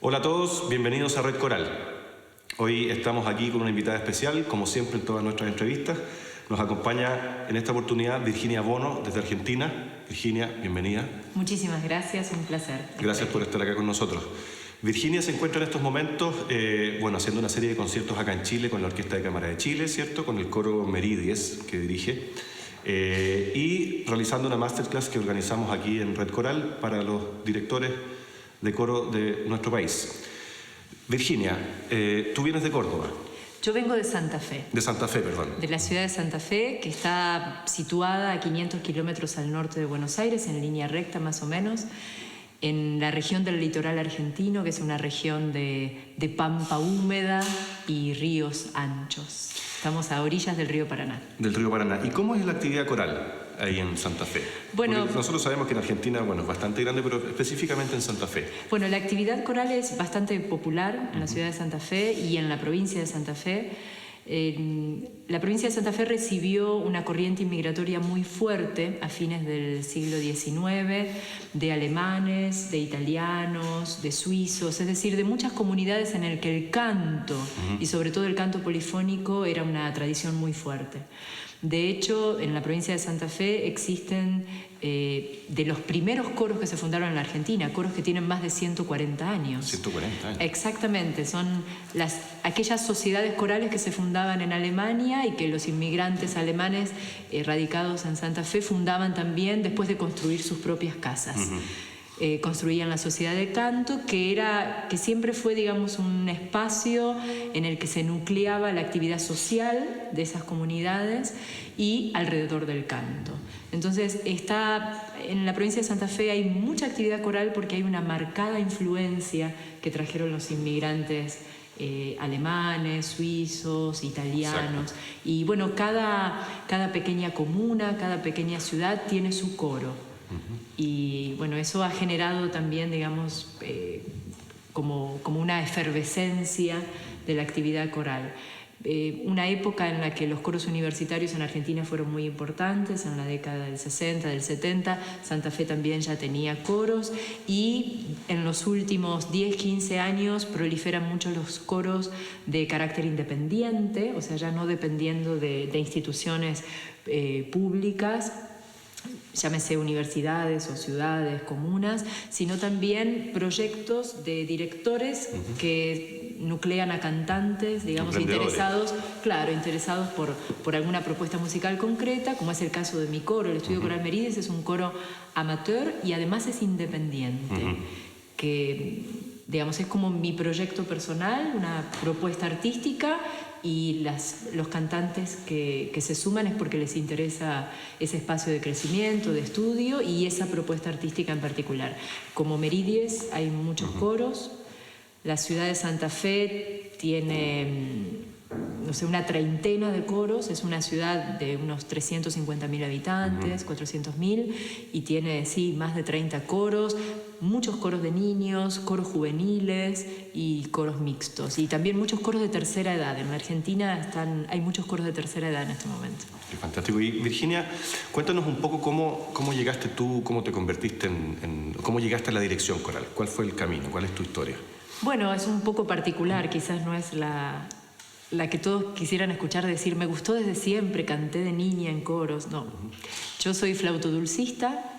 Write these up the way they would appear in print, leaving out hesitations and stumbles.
Hola a todos, bienvenidos a Red Coral. Hoy estamos aquí con una invitada especial, como siempre en todas nuestras entrevistas. Nos acompaña en esta oportunidad Virginia Bono desde Argentina. Virginia, bienvenida. Muchísimas gracias, un placer. Gracias por estar acá con nosotros. Virginia se encuentra en estos momentos, haciendo una serie de conciertos acá en Chile con la Orquesta de Cámara de Chile, ¿cierto? Con el coro Meridies que dirige. Y realizando una masterclass que organizamos aquí en Red Coral para los directores de coro de nuestro país. Virginia, tú vienes de Córdoba. Yo vengo de Santa Fe. De Santa Fe, perdón. De la ciudad de Santa Fe, que está situada a 500 kilómetros al norte de Buenos Aires, en línea recta más o menos, en la región del litoral argentino, que es una región de pampa húmeda y ríos anchos. Estamos a orillas del río Paraná. Del río Paraná. ¿Y cómo es la actividad coral ahí en Santa Fe? Bueno, porque nosotros sabemos que en Argentina, es bastante grande, pero específicamente en Santa Fe. Bueno, la actividad coral es bastante popular en la ciudad de Santa Fe y en la provincia de Santa Fe. La provincia de Santa Fe recibió una corriente inmigratoria muy fuerte a fines del siglo XIX, de alemanes, de italianos, de suizos, es decir, de muchas comunidades en el que el canto, y sobre todo el canto polifónico, era una tradición muy fuerte. De hecho, en la provincia de Santa Fe existen de los primeros coros que se fundaron en la Argentina, coros que tienen más de 140 años. 140 años. Exactamente, son aquellas sociedades corales que se fundaban en Alemania y que los inmigrantes alemanes radicados en Santa Fe fundaban también después de construir sus propias casas. Construían la sociedad de canto, que siempre fue, digamos, un espacio en el que se nucleaba la actividad social de esas comunidades y alrededor del canto. Entonces, en la provincia de Santa Fe hay mucha actividad coral porque hay una marcada influencia que trajeron los inmigrantes alemanes, suizos, italianos. Exacto. Y bueno, cada pequeña comuna, cada pequeña ciudad tiene su coro. Y bueno, eso ha generado también, digamos, como una efervescencia de la actividad coral. Una época en la que los coros universitarios en Argentina fueron muy importantes, en la década del 60, del 70, Santa Fe también ya tenía coros, y en los últimos 10, 15 años proliferan mucho los coros de carácter independiente, o sea, ya no dependiendo de instituciones públicas, llámese universidades o ciudades, comunas, sino también proyectos de directores que nuclean a cantantes, digamos, interesados por alguna propuesta musical concreta, como es el caso de mi coro. El Estudio Coral Meridies es un coro amateur y además es independiente, que, digamos, es como mi proyecto personal, una propuesta artística, y los cantantes que se suman es porque les interesa ese espacio de crecimiento, de estudio y esa propuesta artística en particular. Como Meridies hay muchos coros. La ciudad de Santa Fe tiene, no sé, una treintena de coros. Es una ciudad de unos 350.000 habitantes, 400.000, y tiene, sí, más de 30 coros, muchos coros de niños, coros juveniles y coros mixtos. Y también muchos coros de tercera edad. En la Argentina hay muchos coros de tercera edad en este momento. Qué fantástico. Y Virginia, cuéntanos un poco cómo llegaste tú, cómo te convertiste cómo llegaste a la dirección coral. ¿Cuál fue el camino? ¿Cuál es tu historia? Bueno, es un poco particular, quizás no es la que todos quisieran escuchar decir, me gustó desde siempre, canté de niña en coros. No, yo soy flautodulcista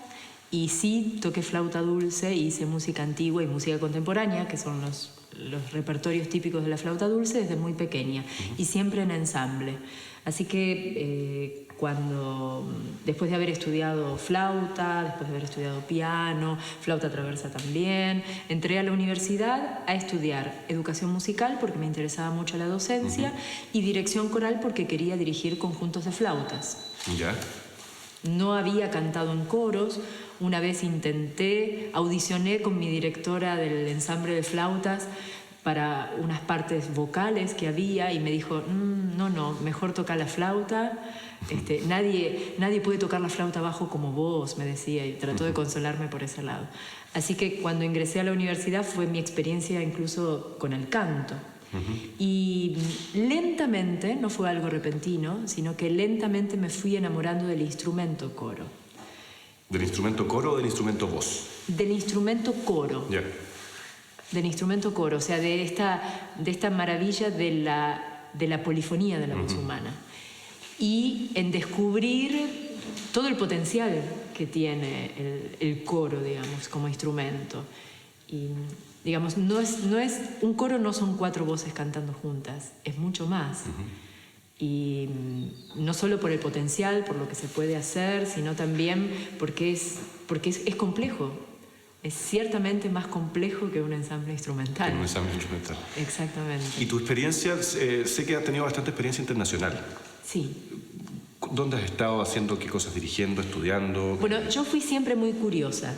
y sí toqué flauta dulce, hice música antigua y música contemporánea, que son los repertorios típicos de la flauta dulce, desde muy pequeña, y siempre en ensamble. Así que después de haber estudiado flauta, después de haber estudiado piano, flauta traversa también, entré a la universidad a estudiar educación musical porque me interesaba mucho la docencia, y dirección coral porque quería dirigir conjuntos de flautas. ¿Ya? No había cantado en coros. Una vez audicioné con mi directora del ensamble de flautas para unas partes vocales que había, y me dijo, no, mejor toca la flauta. Nadie puede tocar la flauta bajo como vos, me decía, y trató de consolarme por ese lado. Así que cuando ingresé a la universidad fue mi experiencia incluso con el canto. Y lentamente, no fue algo repentino, sino que lentamente me fui enamorando del instrumento coro. ¿Del instrumento coro o del instrumento voz? Del instrumento coro. Yeah. Del instrumento coro, o sea, de esta maravilla de la polifonía de la voz humana. Y en descubrir todo el potencial que tiene el coro, digamos, como instrumento. Y, digamos, un coro no son 4 voces cantando juntas, es mucho más. Y no solo por el potencial, por lo que se puede hacer, sino también porque es complejo. Es ciertamente más complejo que un ensamble instrumental. Que un ensamble instrumental. Exactamente. Y tu experiencia, sé que has tenido bastante experiencia internacional. Sí. ¿Dónde has estado haciendo qué cosas, dirigiendo, estudiando? Bueno, yo fui siempre muy curiosa,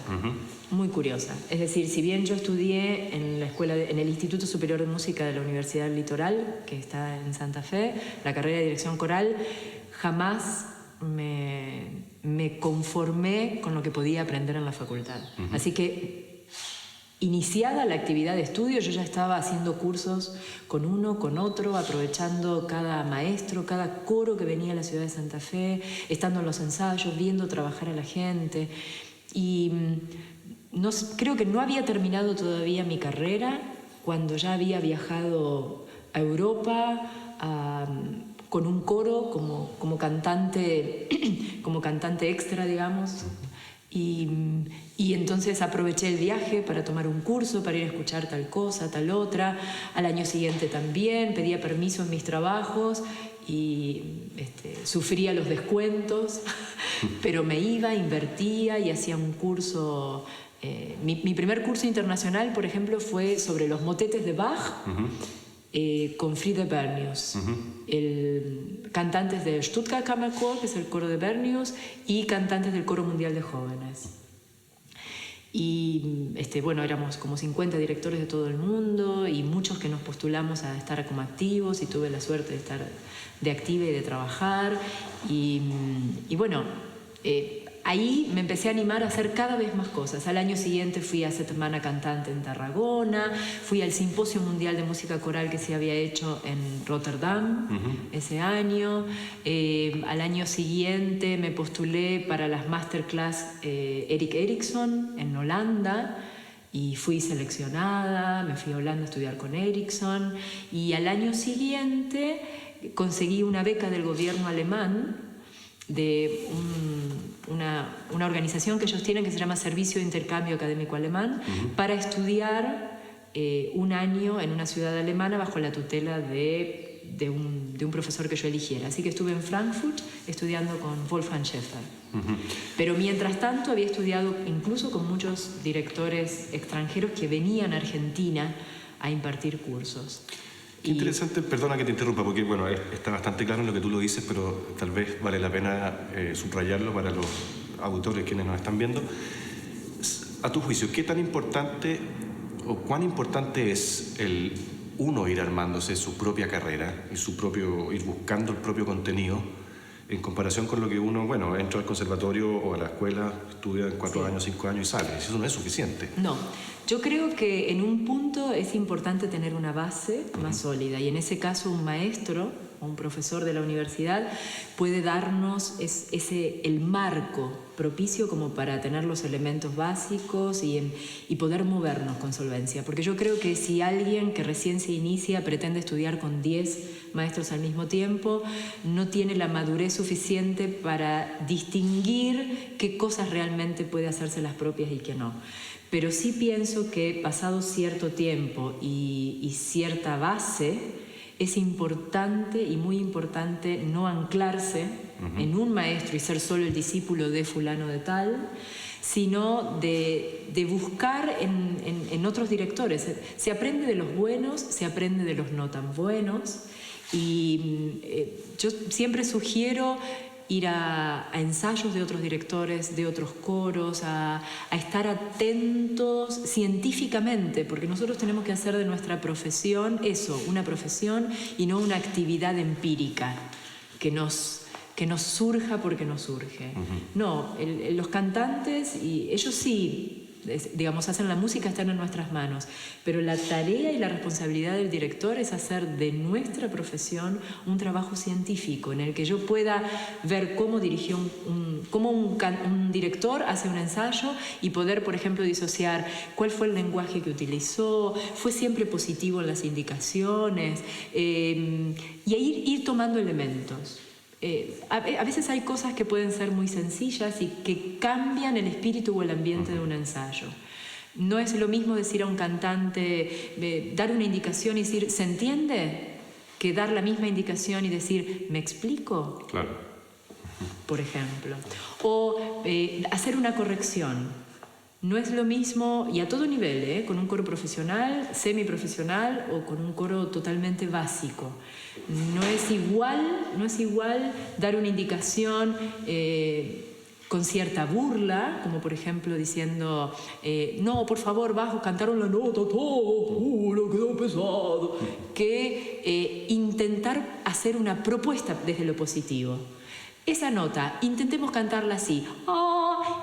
muy curiosa. Es decir, si bien yo estudié en en el Instituto Superior de Música de la Universidad del Litoral, que está en Santa Fe, la carrera de dirección coral, jamás me conformé con lo que podía aprender en la facultad. Así que, iniciada la actividad de estudio, yo ya estaba haciendo cursos con uno, con otro, aprovechando cada maestro, cada coro que venía a la ciudad de Santa Fe, estando en los ensayos, viendo trabajar a la gente. Y creo que no había terminado todavía mi carrera cuando ya había viajado a Europa, con un coro como cantante extra, digamos. Y entonces aproveché el viaje para tomar un curso, para ir a escuchar tal cosa, tal otra. Al año siguiente también pedía permiso en mis trabajos y sufría los descuentos, pero me iba, invertía y hacía un curso. Mi primer curso internacional, por ejemplo, fue sobre los motetes de Bach. Con Friede Bernius, cantantes del Stuttgart Kammerchor, que es el coro de Bernius, y cantantes del Coro Mundial de Jóvenes. Y bueno, éramos como 50 directores de todo el mundo y muchos que nos postulamos a estar como activos, y tuve la suerte de estar de activa y de trabajar. Y bueno, ahí me empecé a animar a hacer cada vez más cosas. Al año siguiente fui a Setmana Cantante en Tarragona, fui al Simposio Mundial de Música Coral que se había hecho en Rotterdam ese año. Al año siguiente me postulé para las masterclass Erik Erikson en Holanda y fui seleccionada, me fui a Holanda a estudiar con Erikson, y al año siguiente conseguí una beca del gobierno alemán de una organización que ellos tienen que se llama Servicio de Intercambio Académico Alemán, para estudiar un año en una ciudad alemana bajo la tutela de un profesor que yo eligiera. Así que estuve en Frankfurt estudiando con Wolfgang Schäfer. Pero mientras tanto había estudiado incluso con muchos directores extranjeros que venían a Argentina a impartir cursos. Qué interesante, perdona que te interrumpa, porque bueno, está bastante claro en lo que tú lo dices, pero tal vez vale la pena subrayarlo para los auditores quienes nos están viendo. A tu juicio, ¿qué tan importante o cuán importante es el uno ir armándose su propia carrera y ir buscando el propio contenido en comparación con lo que uno, bueno, entra al conservatorio o a la escuela, estudia en 4 años, 5 años y sale? Eso no es suficiente. No, yo creo que en un punto es importante tener una base más sólida, y en ese caso un maestro o un profesor de la universidad puede darnos el marco propicio como para tener los elementos básicos y poder movernos con solvencia. Porque yo creo que si alguien que recién se inicia pretende estudiar con 10 maestros al mismo tiempo, no tiene la madurez suficiente para distinguir qué cosas realmente puede hacerse las propias y qué no. Pero sí pienso que pasado cierto tiempo y cierta base, es importante y muy importante no anclarse en un maestro y ser solo el discípulo de fulano de tal, sino de buscar en otros directores. Se aprende de los buenos, se aprende de los no tan buenos, y yo siempre sugiero ir a ensayos de otros directores, de otros coros, a estar atentos científicamente, porque nosotros tenemos que hacer de nuestra profesión eso, una profesión y no una actividad empírica que nos surja porque nos surge. No, los cantantes, y ellos sí digamos, hacen la música, están en nuestras manos. Pero la tarea y la responsabilidad del director es hacer de nuestra profesión un trabajo científico en el que yo pueda ver cómo dirigió cómo un director hace un ensayo y poder, por ejemplo, disociar cuál fue el lenguaje que utilizó, fue siempre positivo en las indicaciones, y ir tomando elementos. A veces hay cosas que pueden ser muy sencillas y que cambian el espíritu o el ambiente de un ensayo. No es lo mismo decir a un cantante, dar una indicación y decir, ¿se entiende? Que dar la misma indicación y decir, ¿me explico? Claro. Por ejemplo. O hacer una corrección. No es lo mismo, y a todo nivel, con un coro profesional, semiprofesional o con un coro totalmente básico. No es igual dar una indicación con cierta burla, como por ejemplo diciendo, no, por favor, bajo, cantaron la nota, todo, lo quedó pesado, que intentar hacer una propuesta desde lo positivo. Esa nota, intentemos cantarla así,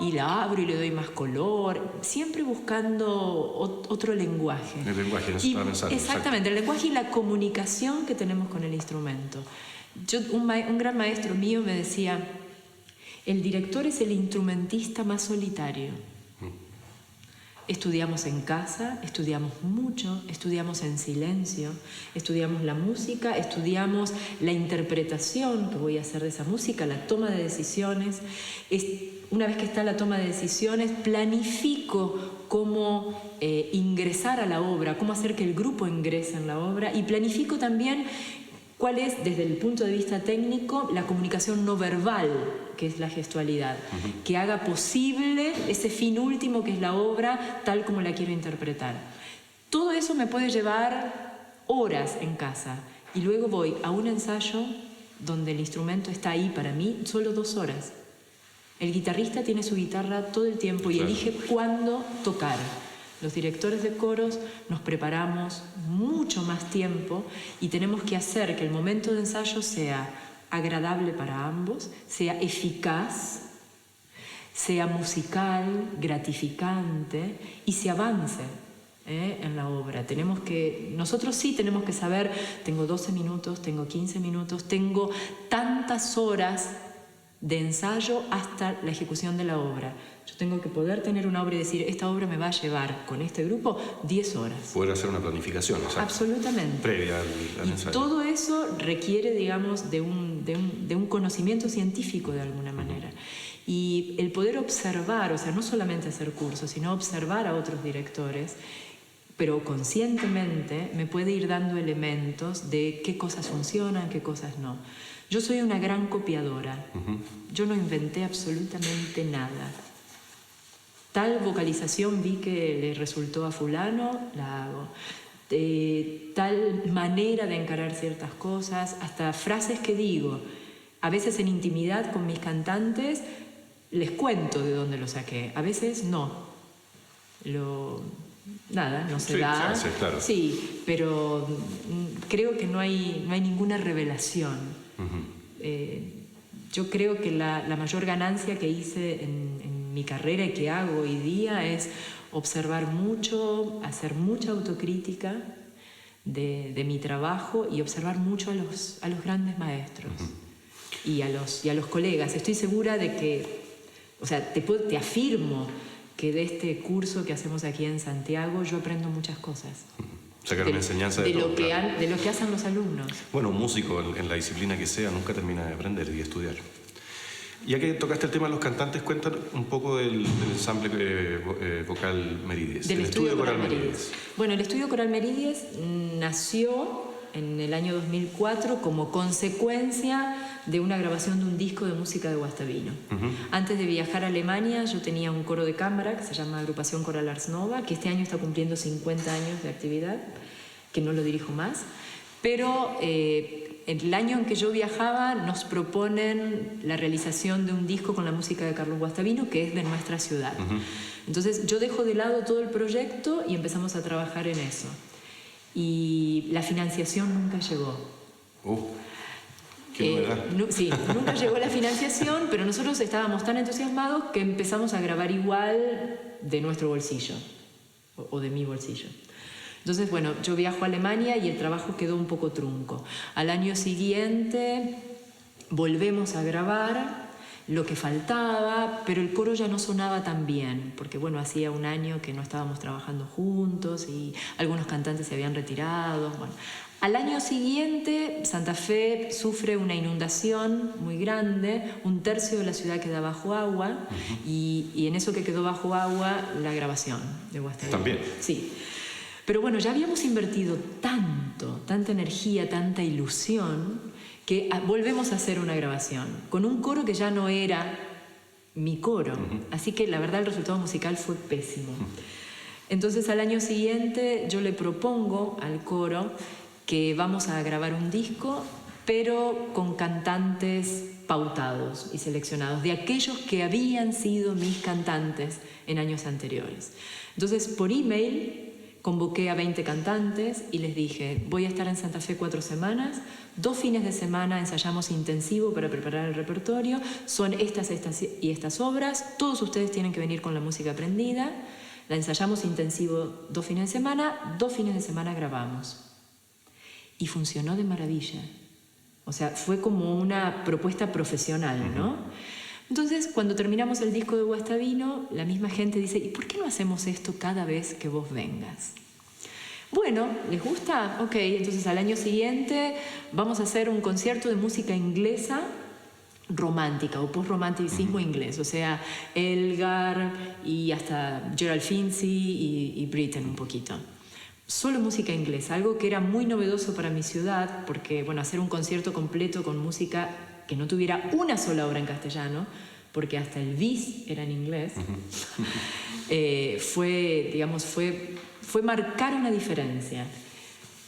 y la abro y le doy más color, siempre buscando otro lenguaje. El lenguaje, eso estaba pensando. Exactamente, el lenguaje y la comunicación que tenemos con el instrumento. Un gran maestro mío me decía, el director es el instrumentista más solitario. Estudiamos en casa, estudiamos mucho, estudiamos en silencio, estudiamos la música, estudiamos la interpretación que voy a hacer de esa música, la toma de decisiones. Una vez que está la toma de decisiones, planifico cómo ingresar a la obra, cómo hacer que el grupo ingrese en la obra y planifico también cuál es, desde el punto de vista técnico, la comunicación no verbal, que es la gestualidad, que haga posible ese fin último que es la obra tal como la quiero interpretar. Todo eso me puede llevar horas en casa y luego voy a un ensayo donde el instrumento está ahí para mí solo 2 horas. El guitarrista tiene su guitarra todo el tiempo y elige cuándo tocar. Los directores de coros nos preparamos mucho más tiempo y tenemos que hacer que el momento de ensayo sea agradable para ambos, sea eficaz, sea musical, gratificante y se avance en la obra. Nosotros sí tenemos que saber, tengo 12 minutos, tengo 15 minutos, tengo tantas horas de ensayo hasta la ejecución de la obra. Yo tengo que poder tener una obra y decir, esta obra me va a llevar con este grupo 10 horas. Poder hacer una planificación, exacto. Absolutamente. Previa al ensayo. Todo eso requiere, digamos, de un conocimiento científico de alguna manera. Y el poder observar, o sea, no solamente hacer cursos, sino observar a otros directores, pero conscientemente me puede ir dando elementos de qué cosas funcionan, qué cosas no. Yo soy una gran copiadora. Yo no inventé absolutamente nada. Tal vocalización vi que le resultó a fulano, la hago. Tal manera de encarar ciertas cosas, hasta frases que digo. A veces en intimidad con mis cantantes les cuento de dónde lo saqué. A veces no. Nada, no se da. Sí, claro. Sí, pero creo que no hay ninguna revelación. Yo creo que la mayor ganancia que hice en mi carrera y que hago hoy día es observar mucho, hacer mucha autocrítica de mi trabajo y observar mucho a los grandes maestros y a los colegas. Estoy segura de que, o sea, te afirmo que de este curso que hacemos aquí en Santiago yo aprendo muchas cosas. Sacar una enseñanza de todo, de lo que hacen los alumnos. Bueno, un músico en la disciplina que sea nunca termina de aprender y de estudiar. Ya que tocaste el tema de los cantantes, cuéntanos un poco del ensamble vocal Meridies. Del estudio coral Meridies. Bueno, el estudio coral Meridies nació en el año 2004 como consecuencia de una grabación de un disco de música de Guastavino. Antes de viajar a Alemania yo tenía un coro de cámara que se llama Agrupación Coral Ars Nova, que este año está cumpliendo 50 años de actividad, que no lo dirijo más, pero el año en que yo viajaba nos proponen la realización de un disco con la música de Carlos Guastavino, que es de nuestra ciudad. Entonces yo dejo de lado todo el proyecto y empezamos a trabajar en eso. Y la financiación nunca llegó. Qué novedad. Sí, nunca llegó la financiación, pero nosotros estábamos tan entusiasmados que empezamos a grabar igual de nuestro bolsillo, o de mi bolsillo. Entonces, bueno, yo viajo a Alemania y el trabajo quedó un poco trunco. Al año siguiente volvemos a grabar lo que faltaba, pero el coro ya no sonaba tan bien, porque bueno, hacía un año que no estábamos trabajando juntos y algunos cantantes se habían retirado. Bueno, al año siguiente Santa Fe sufre una inundación muy grande, un tercio de la ciudad queda bajo agua y en eso que quedó bajo agua la grabación de Guastavino. También. Sí. Pero bueno, ya habíamos invertido tanta energía, tanta ilusión, que volvemos a hacer una grabación con un coro que ya no era mi coro. Así que la verdad el resultado musical fue pésimo. Entonces al año siguiente yo le propongo al coro que vamos a grabar un disco, pero con cantantes pautados y seleccionados, de aquellos que habían sido mis cantantes en años anteriores. Entonces por email convoqué a 20 cantantes y les dije, voy a estar en Santa Fe 4 semanas, 2 fines de semana ensayamos intensivo para preparar el repertorio, son estas y estas obras, todos ustedes tienen que venir con la música aprendida, la ensayamos intensivo 2 fines de semana, 2 fines de semana grabamos. Y funcionó de maravilla. O sea, fue como una propuesta profesional, ¿no? Entonces, cuando terminamos el disco de Guastavino, la misma gente dice, ¿y por qué no hacemos esto cada vez que vos vengas? Bueno, ¿les gusta? Ok, entonces al año siguiente vamos a hacer un concierto de música inglesa romántica o post-romanticismo inglés, o sea, Elgar y hasta Gerald Finzi y Britten un poquito. Solo música inglesa, algo que era muy novedoso para mi ciudad, porque, bueno, hacer un concierto completo con música que no tuviera una sola obra en castellano, porque hasta el bis era en inglés, fue marcar una diferencia.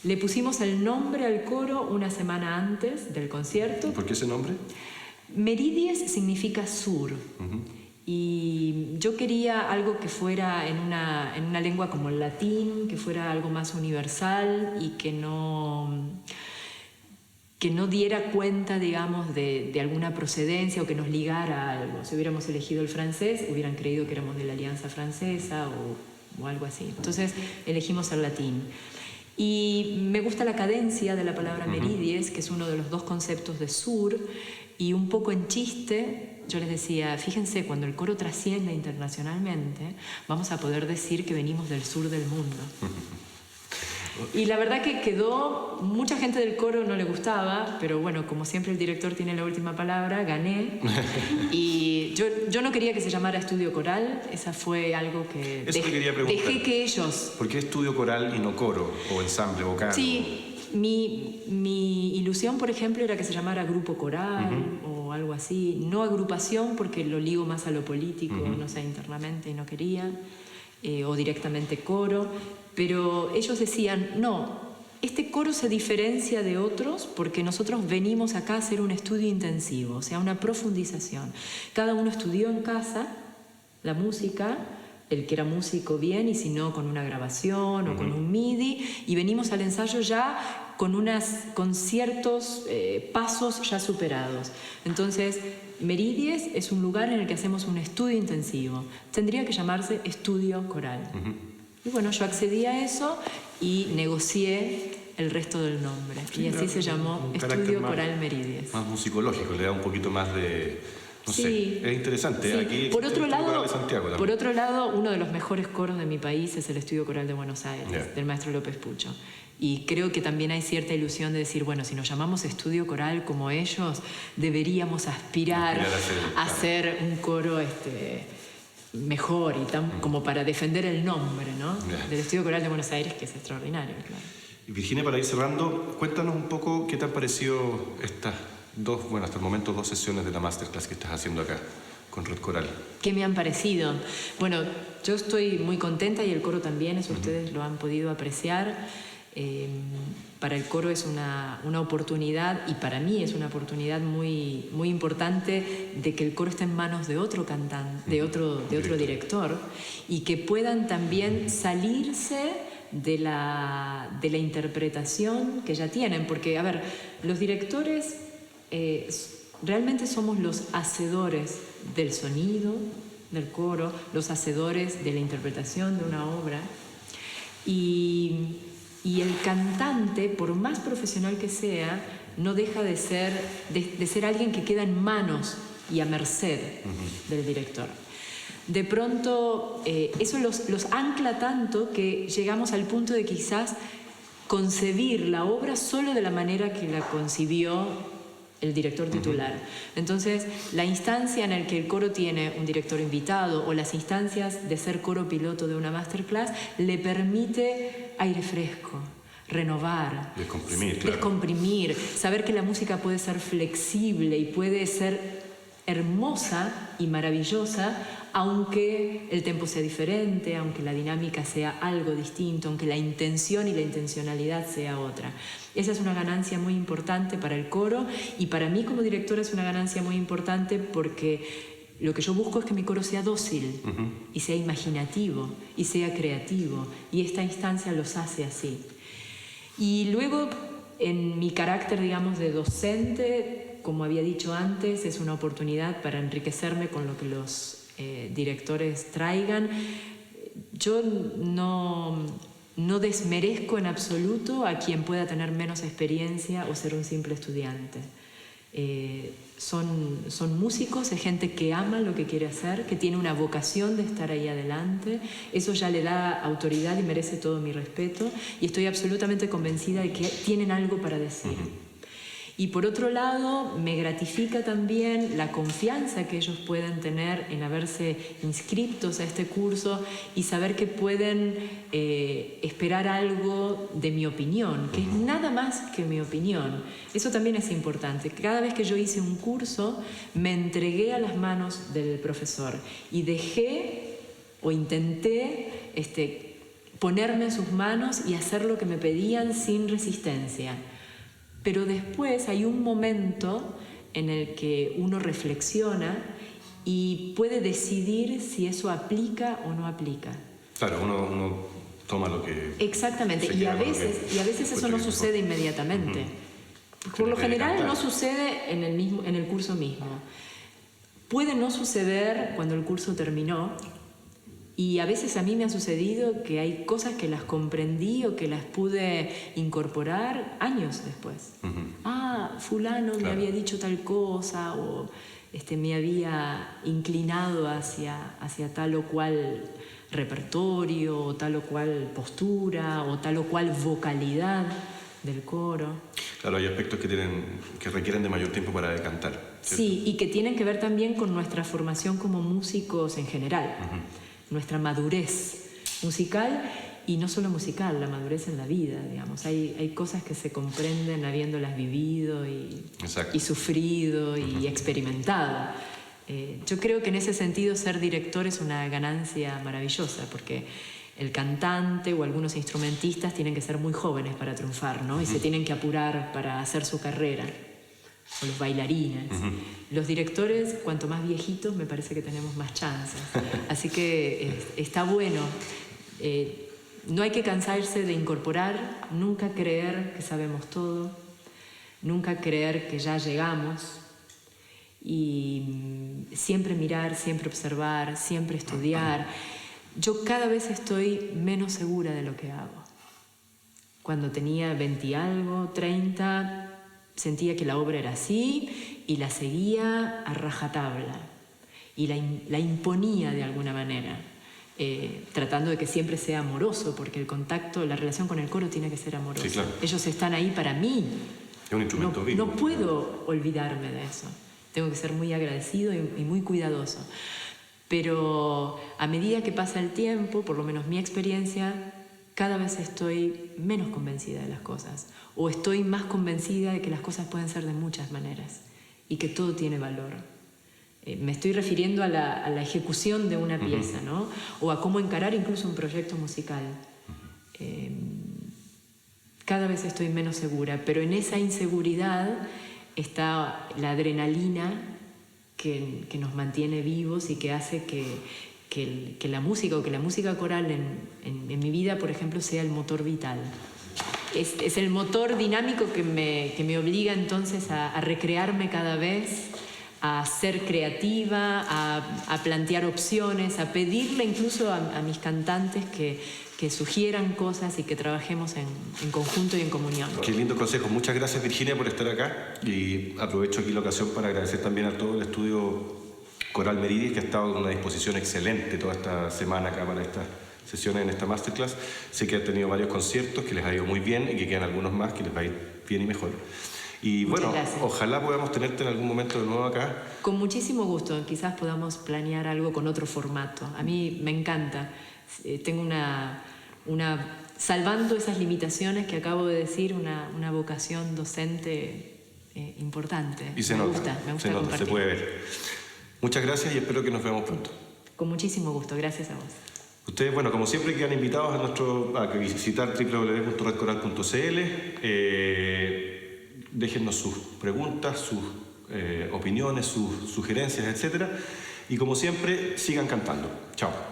Le pusimos el nombre al coro una semana antes del concierto. ¿Por qué ese nombre? Meridies significa sur. Y yo quería algo que fuera en una lengua como el latín, que fuera algo más universal y que no diera cuenta, digamos, de alguna procedencia o que nos ligara a algo. Si hubiéramos elegido el francés, hubieran creído que éramos de la Alianza Francesa o algo así. Entonces elegimos el latín. Y me gusta la cadencia de la palabra meridies, que es uno de los 2 conceptos de sur, y un poco en chiste yo les decía, fíjense, cuando el coro trascienda internacionalmente, vamos a poder decir que venimos del sur del mundo. Y la verdad que quedó, mucha gente del coro no le gustaba, pero bueno, como siempre el director tiene la última palabra, gané. Y yo no quería que se llamara estudio coral, esa fue algo que dejé que ellos... ¿Por qué estudio coral y no coro o ensamble vocal? Sí, mi ilusión, por ejemplo, era que se llamara grupo coral o algo así, no agrupación porque lo ligo más a lo político, no sé, internamente y no quería, o directamente coro. Pero ellos decían, no, este coro se diferencia de otros porque nosotros venimos acá a hacer un estudio intensivo, o sea, una profundización. Cada uno estudió en casa la música, el que era músico bien y si no con una grabación o con un MIDI, y venimos al ensayo ya con ciertos pasos ya superados. Entonces, Meridies es un lugar en el que hacemos un estudio intensivo. Tendría que llamarse estudio coral. Y bueno, yo accedí a eso y negocié el resto del nombre. Sí, y así se llamó Estudio Coral Meridies. Más musicológico, le da un poquito más de... No sí, sé, es interesante. Sí. Aquí por otro lado, uno de los mejores coros de mi país es el Estudio Coral de Buenos Aires, del maestro López Pucho. Y creo que también hay cierta ilusión de decir, bueno, si nos llamamos estudio coral como ellos, deberíamos aspirar a hacer un coro mejor y como para defender el nombre, ¿no? Del Estudio Coral de Buenos Aires, que es extraordinario, claro. Y Virginia, para ir cerrando, cuéntanos un poco qué te han parecido estas hasta el momento 2 sesiones de la masterclass que estás haciendo acá con Red Coral. ¿Qué me han parecido? Bueno, yo estoy muy contenta y el coro también, eso ustedes lo han podido apreciar. Para el coro es una oportunidad, y para mí es una oportunidad muy, muy importante, de que el coro esté en manos de otro cantante, de otro director, y que puedan también salirse de la interpretación que ya tienen. Porque, a ver, los directores realmente somos los hacedores del sonido, del coro, los hacedores de la interpretación de una obra. Y el cantante, por más profesional que sea, no deja de ser alguien que queda en manos y a merced del director. De pronto, eso los ancla tanto que llegamos al punto de quizás concebir la obra solo de la manera que la concibió el director titular. Entonces, la instancia en la que el coro tiene un director invitado o las instancias de ser coro piloto de una masterclass le permite aire fresco, renovar, descomprimir, saber que la música puede ser flexible y puede ser hermosa y maravillosa, aunque el tempo sea diferente, aunque la dinámica sea algo distinto, aunque la intención y la intencionalidad sea otra. Esa es una ganancia muy importante para el coro, y para mí como directora es una ganancia muy importante porque lo que yo busco es que mi coro sea dócil y sea imaginativo y sea creativo, y esta instancia los hace así. Y luego, en mi carácter, digamos, de docente, como había dicho antes, es una oportunidad para enriquecerme con lo que los directores traigan. Yo no desmerezco en absoluto a quien pueda tener menos experiencia o ser un simple estudiante. Son músicos, es gente que ama lo que quiere hacer, que tiene una vocación de estar ahí adelante. Eso ya le da autoridad y merece todo mi respeto, y estoy absolutamente convencida de que tienen algo para decir. Y por otro lado, me gratifica también la confianza que ellos pueden tener en haberse inscritos a este curso y saber que pueden esperar algo de mi opinión, que es nada más que mi opinión. Eso también es importante. Cada vez que yo hice un curso, me entregué a las manos del profesor y dejé o intenté ponerme en sus manos y hacer lo que me pedían sin resistencia. Pero después hay un momento en el que uno reflexiona y puede decidir si eso aplica o no aplica. Claro, uno toma lo que... Exactamente, y a veces eso no sucede inmediatamente. Por lo general no sucede en el curso mismo. Puede no suceder cuando el curso terminó, y a veces a mí me ha sucedido que hay cosas que las comprendí o que las pude incorporar años después. Fulano me había dicho tal cosa, o me había inclinado hacia tal o cual repertorio, o tal o cual postura, o tal o cual vocalidad del coro. Claro, hay aspectos que requieren de mayor tiempo para cantar, ¿cierto? Sí, y que tienen que ver también con nuestra formación como músicos en general. Nuestra madurez musical, y no solo musical, la madurez en la vida, digamos. Hay cosas que se comprenden habiéndolas vivido y sufrido y experimentado. Yo creo que en ese sentido ser director es una ganancia maravillosa, porque el cantante o algunos instrumentistas tienen que ser muy jóvenes para triunfar, ¿no? Y se tienen que apurar para hacer su carrera. O los bailarines. Los directores, cuanto más viejitos, me parece que tenemos más chances. Así que está bueno. No hay que cansarse de incorporar, nunca creer que sabemos todo, nunca creer que ya llegamos, y siempre mirar, siempre observar, siempre estudiar. Yo cada vez estoy menos segura de lo que hago. Cuando tenía 20 y algo, 30... sentía que la obra era así y la seguía a rajatabla y la imponía de alguna manera, tratando de que siempre sea amoroso, porque el contacto, la relación con el coro tiene que ser amorosa. Sí, claro. Ellos están ahí para mí. Es un instrumento vivo. No puedo olvidarme de eso. Tengo que ser muy agradecido y muy cuidadoso. Pero a medida que pasa el tiempo, por lo menos mi experiencia, cada vez estoy menos convencida de las cosas, o estoy más convencida de que las cosas pueden ser de muchas maneras y que todo tiene valor. Me estoy refiriendo a la ejecución de una pieza, ¿no? O a cómo encarar incluso un proyecto musical. Cada vez estoy menos segura, pero en esa inseguridad está la adrenalina que nos mantiene vivos y que hace que la música o que la música coral en mi vida, por ejemplo, sea el motor vital. es el motor dinámico que me obliga entonces a recrearme cada vez, a ser creativa, a plantear opciones, a pedirle incluso a mis cantantes que sugieran cosas y que trabajemos en conjunto y en comunión. Qué lindo consejo. Muchas gracias, Virginia, por estar acá, y aprovecho aquí la ocasión para agradecer también a todo el estudio Coral Meridies, que ha estado en una disposición excelente toda esta semana acá para estas sesiones en esta masterclass. Sé que han tenido varios conciertos que les ha ido muy bien y que quedan algunos más que les va a ir bien y mejor. Y Muchas bueno, gracias. ojalá podamos tenerte en algún momento de nuevo acá. Con muchísimo gusto, quizás podamos planear algo con otro formato. A mí me encanta. Tengo salvando esas limitaciones que acabo de decir, una vocación docente importante. Y se me nota, gusta se nota, compartir. se puede ver. Muchas gracias y espero que nos veamos pronto. Con muchísimo gusto, gracias a vos. Ustedes, bueno, como siempre, quedan invitados a visitar www.redcoral.cl. Déjennos sus preguntas, sus opiniones, sus sugerencias, etc. Y como siempre, sigan cantando. Chao.